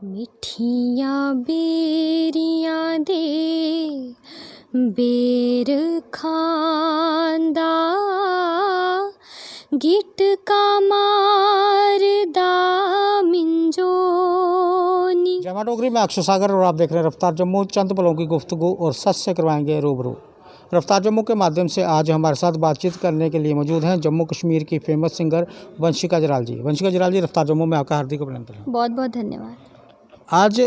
मिठियां बेरियां दे बेर खांदा गिटका मारदा मिंजोनी। जय मां डोगरी में अक्षय सागर और आप देख रहे हैं रफ्तार जम्मू। चंद पलों की गुफ्तगू और सच से करवाएंगे रूबरू। रफ्तार जम्मू के माध्यम से आज हमारे साथ बातचीत करने के लिए मौजूद हैं जम्मू कश्मीर की फेमस सिंगर वंशिका जराल जी। वंशिका जराल जी, रफ्तार जम्मू में आपका हार्दिक अभिनंदन है। बहुत बहुत धन्यवाद। आज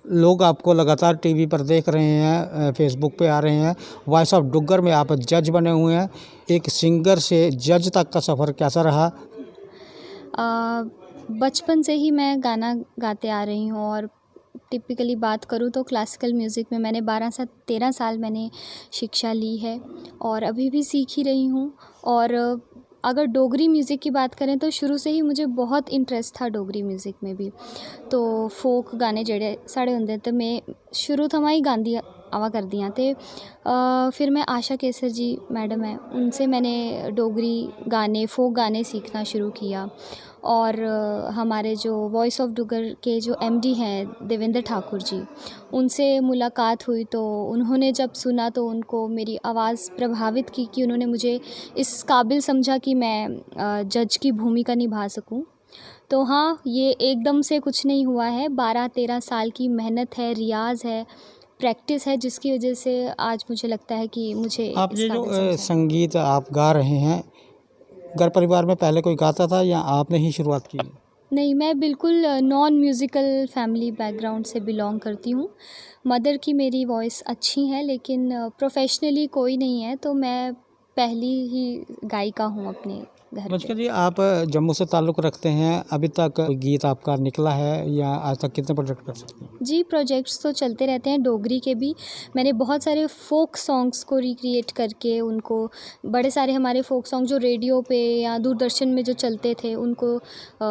लोग आपको लगातार टीवी पर देख रहे हैं, फेसबुक पे आ रहे हैं। वॉइस ऑफ डुग्गर में आप जज बने हुए हैं। एक सिंगर से जज तक का सफ़र कैसा रहा? बचपन से ही मैं गाना गाते आ रही हूँ और टिपिकली बात करूँ तो क्लासिकल म्यूज़िक में मैंने 12 से 13 साल मैंने शिक्षा ली है और अभी भी सीख ही रही हूँ। और अगर डोगरी म्यूज़िक की बात करें तो शुरू से ही मुझे बहुत इंटरेस्ट था डोगरी म्यूज़िक में भी। तो फोक गाने जेह्ड़े साढ़े होंदे ते मैं शुरू थमां ही गांदी आवा करदी आं। ते फिर मैं आशा केसर जी मैडम है, उनसे मैंने डोगरी गाने फोक गाने सीखना शुरू किया। और हमारे जो वॉइस ऑफ डुग्गर के जो एमडी हैं देवेंद्र ठाकुर जी, उनसे मुलाकात हुई तो उन्होंने जब सुना तो उनको मेरी आवाज़ प्रभावित की कि उन्होंने मुझे इस काबिल समझा कि मैं जज की भूमिका निभा सकूं। तो हाँ, ये एकदम से कुछ नहीं हुआ है, 12-13 साल की मेहनत है, रियाज़ है, प्रैक्टिस है, जिसकी वजह से आज मुझे लगता है कि मुझे आप इस ये जो काबिल समझा। संगीत आप गा रहे हैं, घर परिवार में पहले कोई गाता था या आपने ही शुरुआत की? नहीं, मैं बिल्कुल नॉन म्यूज़िकल फैमिली बैकग्राउंड से बिलोंग करती हूँ। मदर की मेरी वॉइस अच्छी है लेकिन प्रोफेशनली कोई नहीं है, तो मैं पहली ही गायिका हूँ अपने घर वंशिका पे। जी, आप जम्मू से ताल्लुक़ रखते हैं। अभी तक कोई गीत आपका निकला है या आज तक कितने प्रोजेक्ट कर सकते हैं? जी, प्रोजेक्ट्स तो चलते रहते हैं डोगरी के भी। मैंने बहुत सारे फ़ोक सॉन्ग्स को रिक्रिएट करके उनको, बड़े सारे हमारे फ़ोक सॉन्ग जो रेडियो पे या दूरदर्शन में जो चलते थे उनको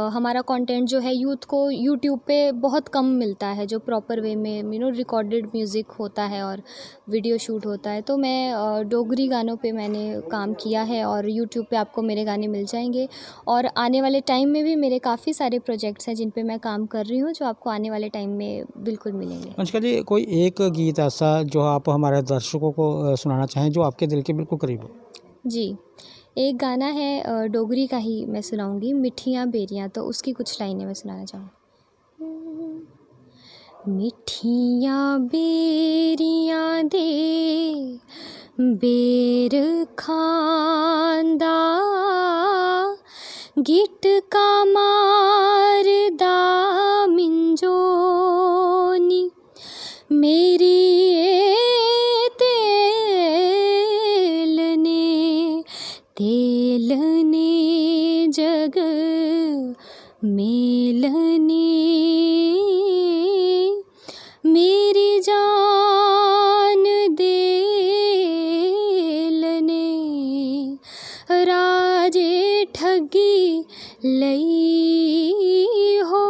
हमारा कंटेंट जो है यूथ को यूट्यूब पे बहुत कम मिलता है, जो प्रॉपर वे में रिकॉर्डेड म्यूज़िक होता है और वीडियो शूट होता है। तो मैं डोगरी गानों पे मैंने काम किया है और यूट्यूब पे आपको मेरे गाने मिल जाएंगे। और आने वाले टाइम में भी मेरे काफ़ी सारे प्रोजेक्ट्स हैं जिन पे मैं काम कर रही हूँ, जो आपको आने वाले टाइम में बिल्कुल मिलेंगे। वंशिका जी, कोई एक गीत ऐसा जो आप हमारे दर्शकों को सुनाना चाहें जो आपके दिल के बिल्कुल करीब हो? जी, एक गाना है डोगरी का ही मैं सुनाऊँगी, मिठियां बेरियां, तो उसकी कुछ लाइनें मैं सुनाना चाहूँ। मिठियां बेरियां दे बेर खांदा गिटका मारदा मिंजोनी। मेरी तेल ने जग मेलने, मेरी जान देलने, राजे ठगी लई हो,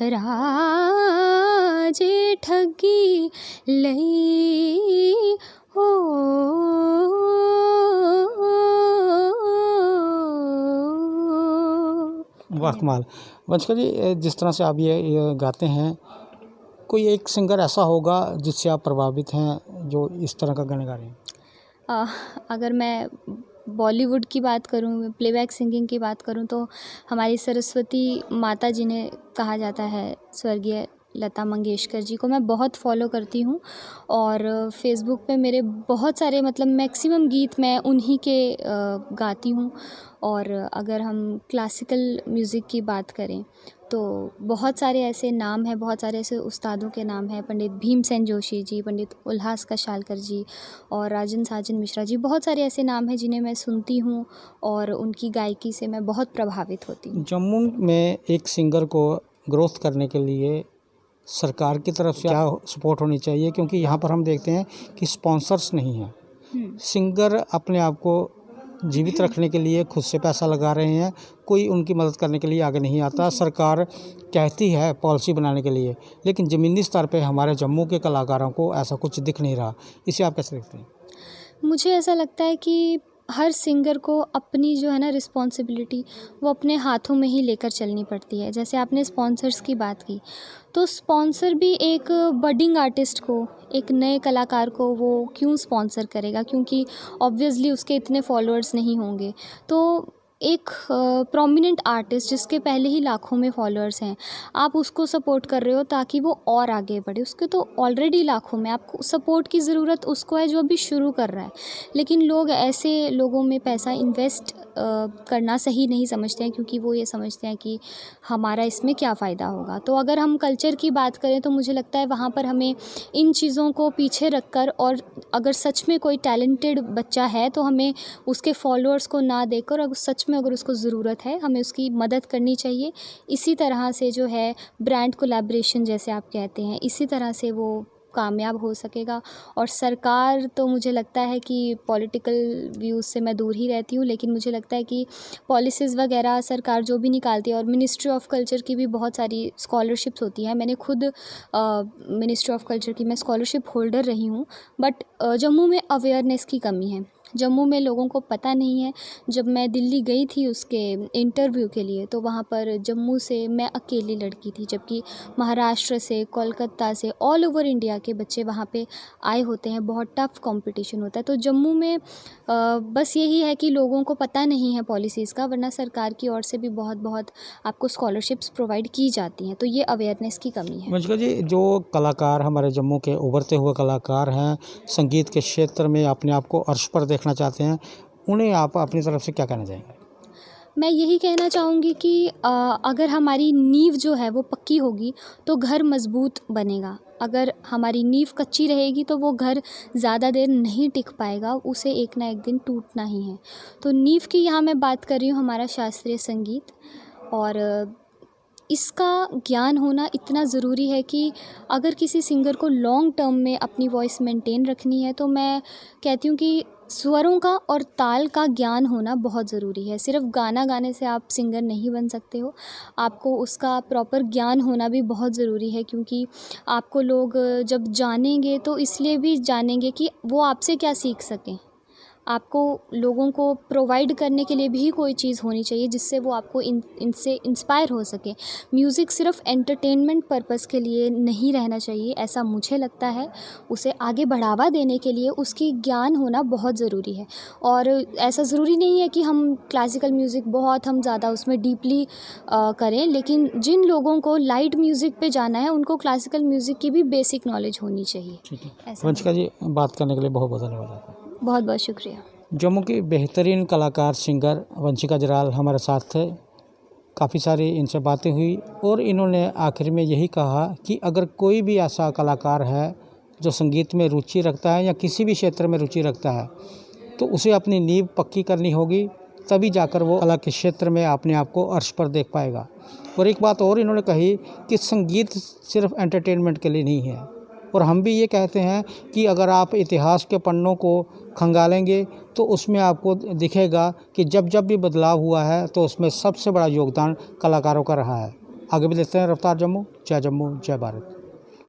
राजे ठगी लई हो। वाह कमाल। वंशिका जी, जिस तरह से आप ये गाते हैं, कोई एक सिंगर ऐसा होगा जिससे आप प्रभावित हैं जो इस तरह का गाने गा रहे हैं? अगर मैं बॉलीवुड की बात करूँ, प्लेबैक सिंगिंग की बात करूँ, तो हमारी सरस्वती माता जिन्हें कहा जाता है, स्वर्गीय लता मंगेशकर जी को मैं बहुत फॉलो करती हूँ। और फेसबुक पे मेरे बहुत सारे, मतलब मैक्सिमम गीत मैं उन्हीं के गाती हूँ। और अगर हम क्लासिकल म्यूज़िक की बात करें तो बहुत सारे ऐसे नाम हैं, बहुत सारे ऐसे उस्तादों के नाम हैं, पंडित भीमसेन जोशी जी, पंडित उल्हास कशालकर जी और राजन साजन मिश्रा जी, बहुत सारे ऐसे नाम हैं जिन्हें मैं सुनती हूँ और उनकी गायकी से मैं बहुत प्रभावित होती हूँ। जम्मू में एक सिंगर को ग्रोथ करने के लिए सरकार की तरफ से क्या सपोर्ट होनी चाहिए? क्योंकि यहाँ पर हम देखते हैं कि स्पॉन्सर्स नहीं हैं। सिंगर अपने आप को जीवित रखने के लिए खुद से पैसा लगा रहे हैं, कोई उनकी मदद करने के लिए आगे नहीं आता। सरकार कहती है पॉलिसी बनाने के लिए, लेकिन ज़मीनी स्तर पे हमारे जम्मू के कलाकारों को ऐसा कुछ दिख नहीं रहा। इसे आप कैसे देखते हैं? मुझे ऐसा लगता है कि हर सिंगर को अपनी जो है ना रिस्पॉन्सिबिलिटी वो अपने हाथों में ही लेकर चलनी पड़ती है। जैसे आपने स्पॉन्सर्स की बात की, तो स्पॉन्सर भी एक बडिंग आर्टिस्ट को, एक नए कलाकार को वो क्यों स्पॉन्सर करेगा, क्योंकि ऑब्वियसली उसके इतने फॉलोअर्स नहीं होंगे। तो एक प्रोमिनेंट आर्टिस्ट जिसके पहले ही लाखों में फॉलोअर्स हैं, आप उसको सपोर्ट कर रहे हो ताकि वो और आगे बढ़े। उसके तो ऑलरेडी लाखों में, आपको सपोर्ट की ज़रूरत उसको है जो अभी शुरू कर रहा है। लेकिन लोग ऐसे लोगों में पैसा इन्वेस्ट करना सही नहीं समझते हैं, क्योंकि वो ये समझते हैं कि हमारा इसमें क्या फ़ायदा होगा। तो अगर हम कल्चर की बात करें तो मुझे लगता है वहाँ पर हमें इन चीज़ों को पीछे रखकर, और अगर सच में कोई टैलेंटेड बच्चा है तो हमें उसके फॉलोअर्स को ना देकर, अगर सच में अगर उसको ज़रूरत है, हमें उसकी मदद करनी चाहिए। इसी तरह से जो है ब्रांड कोलैबोरेशन जैसे आप कहते हैं, इसी तरह से वो कामयाब हो सकेगा। और सरकार तो मुझे लगता है कि पॉलिटिकल व्यूज़ से मैं दूर ही रहती हूँ, लेकिन मुझे लगता है कि पॉलिसीज़ वगैरह सरकार जो भी निकालती है, और मिनिस्ट्री ऑफ कल्चर की भी बहुत सारी स्कॉलरशिप्स होती हैं। मैंने खुद मिनिस्ट्री ऑफ कल्चर की मैं स्कॉलरशिप होल्डर रही हूँ, बट जम्मू में अवेयरनेस की कमी है। जम्मू में लोगों को पता नहीं है। जब मैं दिल्ली गई थी उसके इंटरव्यू के लिए, तो वहाँ पर जम्मू से मैं अकेली लड़की थी, जबकि महाराष्ट्र से, कोलकाता से, ऑल ओवर इंडिया के बच्चे वहाँ पे आए होते हैं। बहुत टफ़ कंपटीशन होता है। तो जम्मू में बस यही है कि लोगों को पता नहीं है पॉलिसीज़ का, वरना सरकार की ओर से भी बहुत आपको स्कॉलरशिप्स प्रोवाइड की जाती हैं। तो ये अवेयरनेस की कमी है। वंशिका जी, जो कलाकार हमारे जम्मू के उभरते हुए कलाकार हैं, संगीत के क्षेत्र में अपने आप को अर्श पर देखना चाहते हैं, उन्हें आप अपनी तरफ से क्या कहना चाहेंगे? मैं यही कहना चाहूँगी कि अगर हमारी नींव जो है वो पक्की होगी तो घर मज़बूत बनेगा। अगर हमारी नींव कच्ची रहेगी तो वो घर ज़्यादा देर नहीं टिक पाएगा, उसे एक ना एक दिन टूटना ही है। तो नींव की यहाँ मैं बात कर रही हूँ हमारा शास्त्रीय संगीत, और इसका ज्ञान होना इतना ज़रूरी है कि अगर किसी सिंगर को लॉन्ग टर्म में अपनी वॉइस मेंटेन रखनी है, तो मैं कहती हूँ कि स्वरों का और ताल का ज्ञान होना बहुत ज़रूरी है। सिर्फ़ गाना गाने से आप सिंगर नहीं बन सकते हो, आपको उसका प्रॉपर ज्ञान होना भी बहुत ज़रूरी है। क्योंकि आपको लोग जब जानेंगे तो इसलिए भी जानेंगे कि वो आपसे क्या सीख सकें। आपको लोगों को प्रोवाइड करने के लिए भी कोई चीज़ होनी चाहिए जिससे वो आपको इनसे इंस्पायर हो सके। म्यूज़िक सिर्फ़ एंटरटेनमेंट पर्पस के लिए नहीं रहना चाहिए, ऐसा मुझे लगता है। उसे आगे बढ़ावा देने के लिए उसकी ज्ञान होना बहुत ज़रूरी है। और ऐसा ज़रूरी नहीं है कि हम क्लासिकल म्यूज़िक बहुत हम ज़्यादा उसमें डीपली करें, लेकिन जिन लोगों को लाइट म्यूज़िक पे जाना है उनको क्लासिकल म्यूज़िक की भी बेसिक नॉलेज होनी चाहिए। ठीक है, ऐसा वंशिका जी, बात करने के लिए बहुत बहुत धन्यवाद। बहुत बहुत शुक्रिया। जम्मू की बेहतरीन कलाकार सिंगर वंशिका जराल हमारे साथ थे। काफ़ी सारी इनसे बातें हुई और इन्होंने आखिर में यही कहा कि अगर कोई भी ऐसा कलाकार है जो संगीत में रुचि रखता है या किसी भी क्षेत्र में रुचि रखता है, तो उसे अपनी नींव पक्की करनी होगी, तभी जाकर वो कला के क्षेत्र में अपने आप को अर्श पर देख पाएगा। और एक बात और इन्होंने कही कि संगीत सिर्फ एंटरटेनमेंट के लिए नहीं है। और हम भी ये कहते हैं कि अगर आप इतिहास के पन्नों को खंगालेंगे तो उसमें आपको दिखेगा कि जब भी बदलाव हुआ है तो उसमें सबसे बड़ा योगदान कलाकारों का रहा है। आगे भी देखते हैं रफ्तार जम्मू। जय भारत।